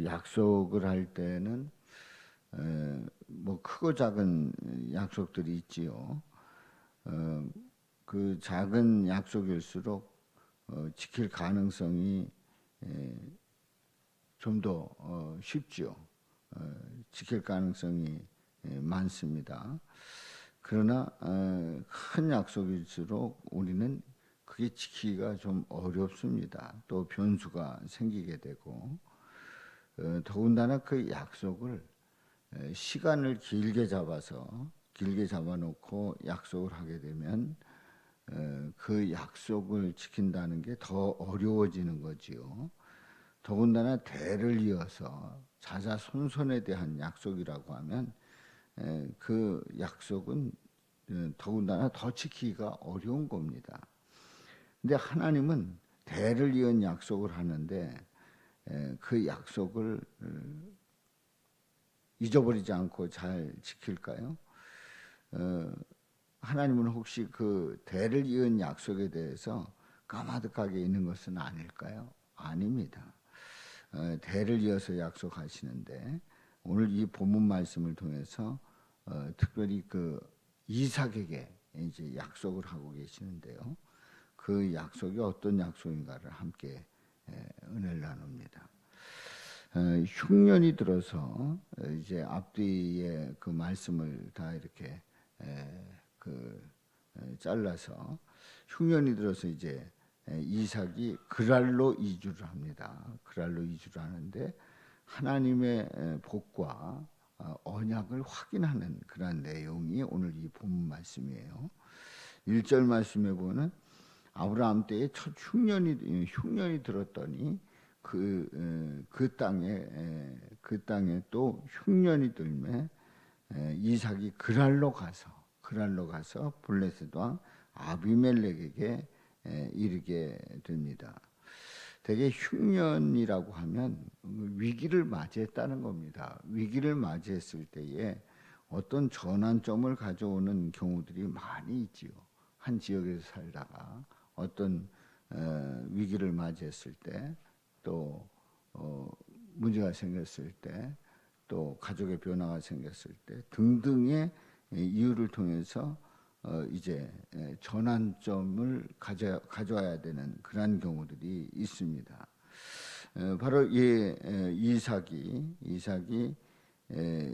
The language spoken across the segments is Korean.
약속을 할 때는 뭐 크고 작은 약속들이 있지요. 그 작은 약속일수록 지킬 가능성이 좀 더 쉽죠. 지킬 가능성이 많습니다. 그러나 큰 약속일수록 우리는 그게 지키기가 좀 어렵습니다. 또 변수가 생기게 되고 더군다나 그 약속을 시간을 길게 잡아놓고 약속을 하게 되면 그 약속을 지킨다는 게 더 어려워지는 거지요. 더군다나 대를 이어서 자자손손에 대한 약속이라고 하면 그 약속은 더군다나 더 지키기가 어려운 겁니다. 근데 하나님은 대를 이은 약속을 하는데 그 약속을 잊어버리지 않고 잘 지킬까요? 하나님은 혹시 그 대를 이은 약속에 대해서 까마득하게 있는 것은 아닐까요? 아닙니다. 대를 이어서 약속하시는데 오늘 이 본문 말씀을 통해서 특별히 그 이삭에게 이제 약속을 하고 계시는데요. 그 약속이 어떤 약속인가를 함께 은혜를 나눕니다. 흉년이 들어서 이제 앞뒤에 그 말씀을 다 이렇게 잘라서 흉년이 들어서 이제 이삭이 그랄로 이주를 합니다. 그랄로 이주를 하는데 하나님의 복과 언약을 확인하는 그런 내용이 오늘 이 본문 말씀이에요. 1절 말씀에 보면 아브라함 때에 첫 흉년이 들었더니 그 땅에 또 흉년이 들매 이삭이 그랄로 가서 블레셋 왕 아비멜렉에게 이르게 됩니다. 대개 흉년이라고 하면 위기를 맞이했다는 겁니다. 위기를 맞이했을 때에 어떤 전환점을 가져오는 경우들이 많이 있지요. 한 지역에서 살다가 어떤 위기를 맞이했을 때, 또 문제가 생겼을 때, 또 가족의 변화가 생겼을 때 등등의 이유를 통해서 이제 전환점을 가져와야 되는 그러한 경우들이 있습니다. 바로 이삭이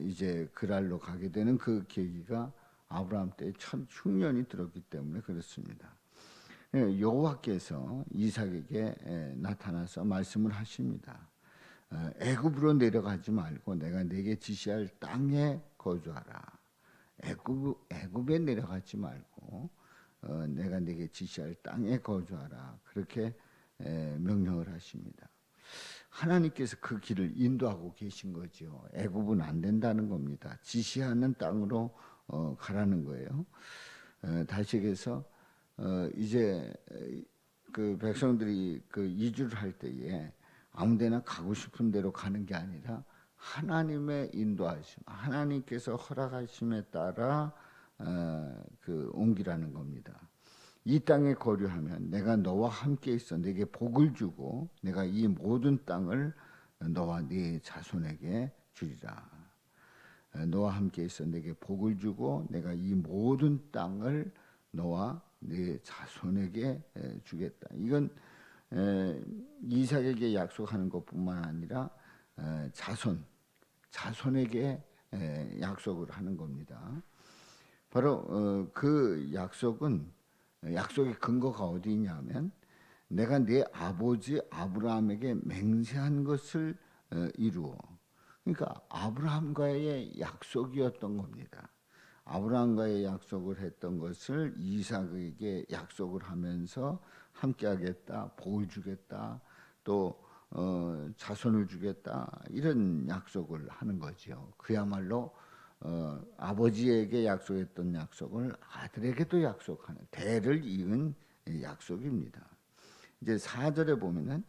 이제 그랄로 가게 되는 그 계기가 아브라함 때 첫 흉년이 들었기 때문에 그렇습니다. 여호와께서 이삭에게 나타나서 말씀을 하십니다. 애굽으로 내려가지 말고 내가 네게 지시할 땅에 거주하라. 애굽에 내려가지 말고 내가 네게 지시할 땅에 거주하라. 그렇게 명령을 하십니다. 하나님께서 그 길을 인도하고 계신 거죠. 애굽은 안 된다는 겁니다. 지시하는 땅으로 가라는 거예요. 다시에서 이제 그 백성들이 그 이주를 할 때에 아무데나 가고 싶은 대로 가는 게 아니라 하나님의 인도하심, 하나님께서 허락하심에 따라 그 옮기라는 겁니다. 이 땅에 거류하면 내가 너와 함께 있어 네게 복을 주고 내가 이 모든 땅을 너와 네 자손에게 주리라. 너와 함께 있어 내게 복을 주고 내가 이 모든 땅을 너와 네 자손에게 주겠다. 이건 이삭에게 약속하는 것뿐만 아니라 자손에게 약속을 하는 겁니다. 바로 그 약속의 근거가 어디 있냐면 내가 네 아버지 아브라함에게 맹세한 것을 이루어. 그러니까 아브라함과의 약속이었던 겁니다. 아브라함과의 약속을 했던 것을 이삭에게 약속을 하면서 함께하겠다, 복을 주겠다, 또 자손을 주겠다 이런 약속을 하는 거죠. 그야말로 아버지에게 약속했던 약속을 아들에게도 약속하는 대를 이은 약속입니다. 이제 4절에 보면은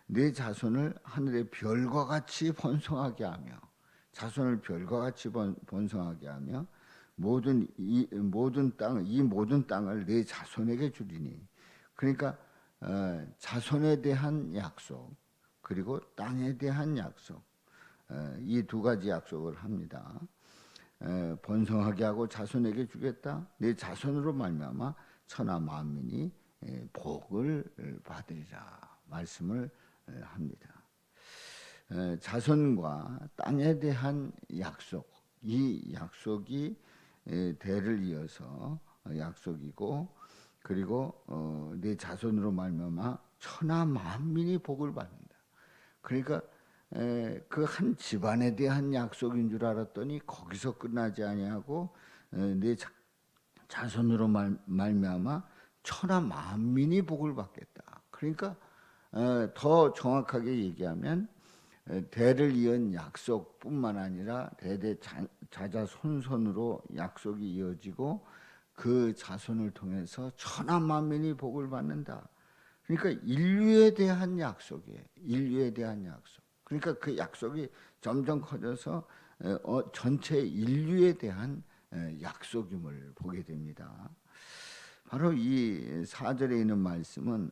내 자손을 하늘의 별과 같이 번성하게 하며 자손을 별과 같이 번성하게 하며 이 모든 땅을 내 자손에게 주리니. 그러니까 자손에 대한 약속 그리고 땅에 대한 약속. 이 두 가지 약속을 합니다. 번성하게 하고 자손에게 주겠다. 내 자손으로 말미암아 천하 만민이 복을 받으리라 말씀을 합니다. 자손과 땅에 대한 약속, 이 약속이 대를 이어서 약속이고, 그리고 내 자손으로 말미암아 천하 만민이 복을 받는다. 그러니까 그 한 집안에 대한 약속인 줄 알았더니 거기서 끝나지 아니하고 내 자손으로 말미암아 천하 만민이 복을 받겠다. 그러니까 더 정확하게 얘기하면 대를 이은 약속뿐만 아니라 대대 자자손손으로 약속이 이어지고 그 자손을 통해서 천하 만민이 복을 받는다. 그러니까 인류에 대한 약속이에요. 인류에 대한 약속. 그러니까 그 약속이 점점 커져서 전체 인류에 대한 약속임을 보게 됩니다. 바로 이 4절에 있는 말씀은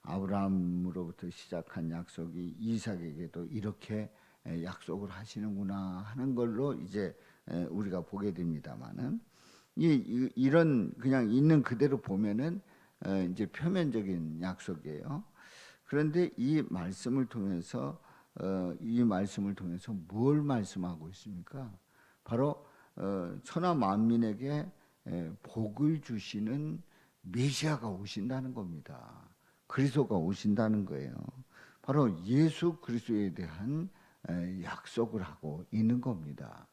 아브라함으로부터 시작한 약속이 이삭에게도 이렇게 약속을 하시는구나 하는 걸로 이제 우리가 보게 됩니다만은 이런 그냥 있는 그대로 보면은 이제 표면적인 약속이에요. 그런데 이 말씀을 통해서 뭘 말씀하고 있습니까? 바로 천하 만민에게 복을 주시는 메시아가 오신다는 겁니다. 그리스도가 오신다는 거예요. 바로 예수 그리스도에 대한 약속을 하고 있는 겁니다.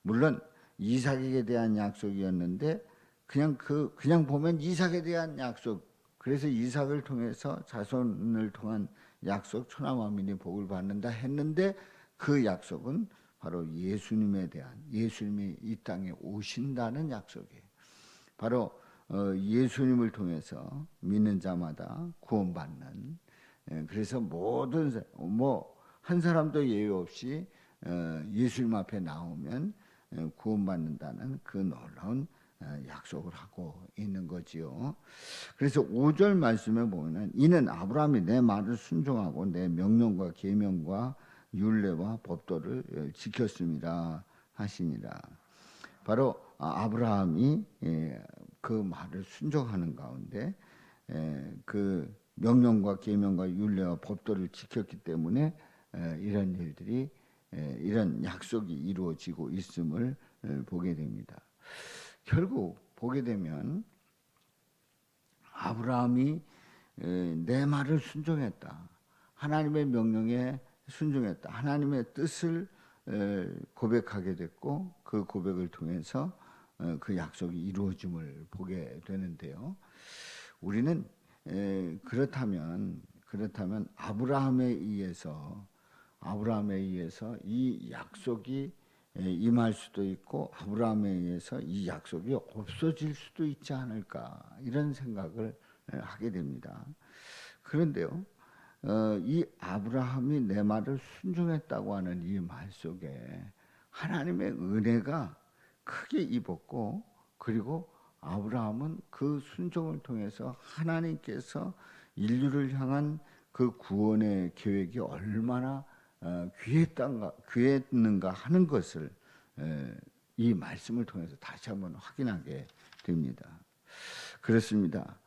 물론 이삭에게 대한 약속이었는데 그냥 보면 이삭에 대한 약속, 그래서 이삭을 통해서 자손을 통한 약속, 천하 만민이 복을 받는다 했는데 그 약속은 바로 예수님에 대한, 예수님이 이 땅에 오신다는 약속이에요. 바로 예수님을 통해서 믿는 자마다 구원받는, 그래서 모든 한 사람도 예외 없이 예수님 앞에 나오면 구원받는다는 그 놀라운 약속을 하고 있는 거지요. 그래서 5절 말씀에 보면 이는 아브라함이 내 말을 순종하고 내 명령과 계명과 율례와 법도를 지켰습니다 하시니라. 바로 아브라함이 그 말을 순종하는 가운데 그 명령과 계명과 율례와 법도를 지켰기 때문에 이런 일들이, 이런 약속이 이루어지고 있음을 보게 됩니다. 결국 보게 되면 아브라함이 내 말을 순종했다. 하나님의 명령에 순종했다. 하나님의 뜻을 고백하게 됐고 그 고백을 통해서 그 약속이 이루어짐을 보게 되는데요. 우리는 그렇다면 아브라함에 의해서 이 약속이 임할 수도 있고 아브라함에 의해서 이 약속이 없어질 수도 있지 않을까, 이런 생각을 하게 됩니다. 그런데요, 이 아브라함이 내 말을 순종했다고 하는 이 말 속에 하나님의 은혜가 크게 입었고, 그리고 아브라함은 그 순종을 통해서 하나님께서 인류를 향한 그 구원의 계획이 얼마나 귀했는가 하는 것을 이 말씀을 통해서 다시 한번 확인하게 됩니다. 그렇습니다.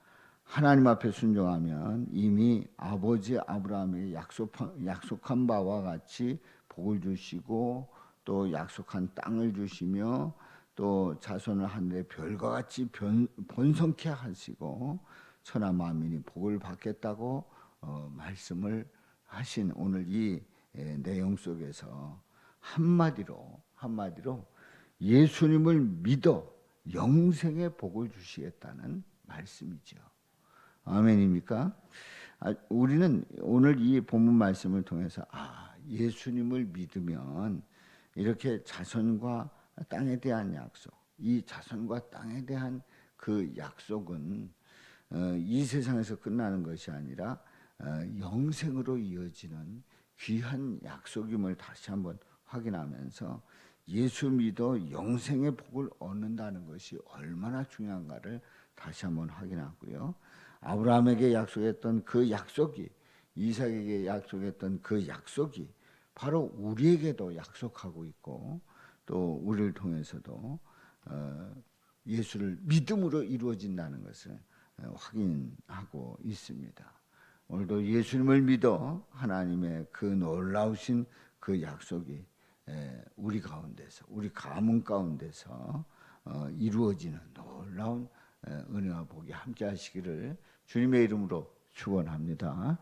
하나님 앞에 순종하면 이미 아버지 아브라함에게 약속한 바와 같이 복을 주시고 또 약속한 땅을 주시며 또 자손을 하늘의 별과 같이 번성케 하시고 천하 만민이 복을 받겠다고 말씀을 하신 오늘 이 내용 속에서 한마디로 예수님을 믿어 영생의 복을 주시겠다는 말씀이죠. 아멘입니까? 우리는 오늘 이 본문 말씀을 통해서 예수님을 믿으면 이렇게 자손과 땅에 대한 약속, 이 자손과 땅에 대한 그 약속은 이 세상에서 끝나는 것이 아니라 영생으로 이어지는 귀한 약속임을 다시 한번 확인하면서 예수 믿어 영생의 복을 얻는다는 것이 얼마나 중요한가를 다시 한번 확인하고요. 아브라함에게 약속했던 그 약속이, 이삭에게 약속했던 그 약속이 바로 우리에게도 약속하고 있고 또 우리를 통해서도 예수를 믿음으로 이루어진다는 것을 확인하고 있습니다. 오늘도 예수님을 믿어 하나님의 그 놀라우신 그 약속이 우리 가운데서, 우리 가문 가운데서 이루어지는 놀라운 은혜와 복이 함께 하시기를 주님의 이름으로 축원합니다.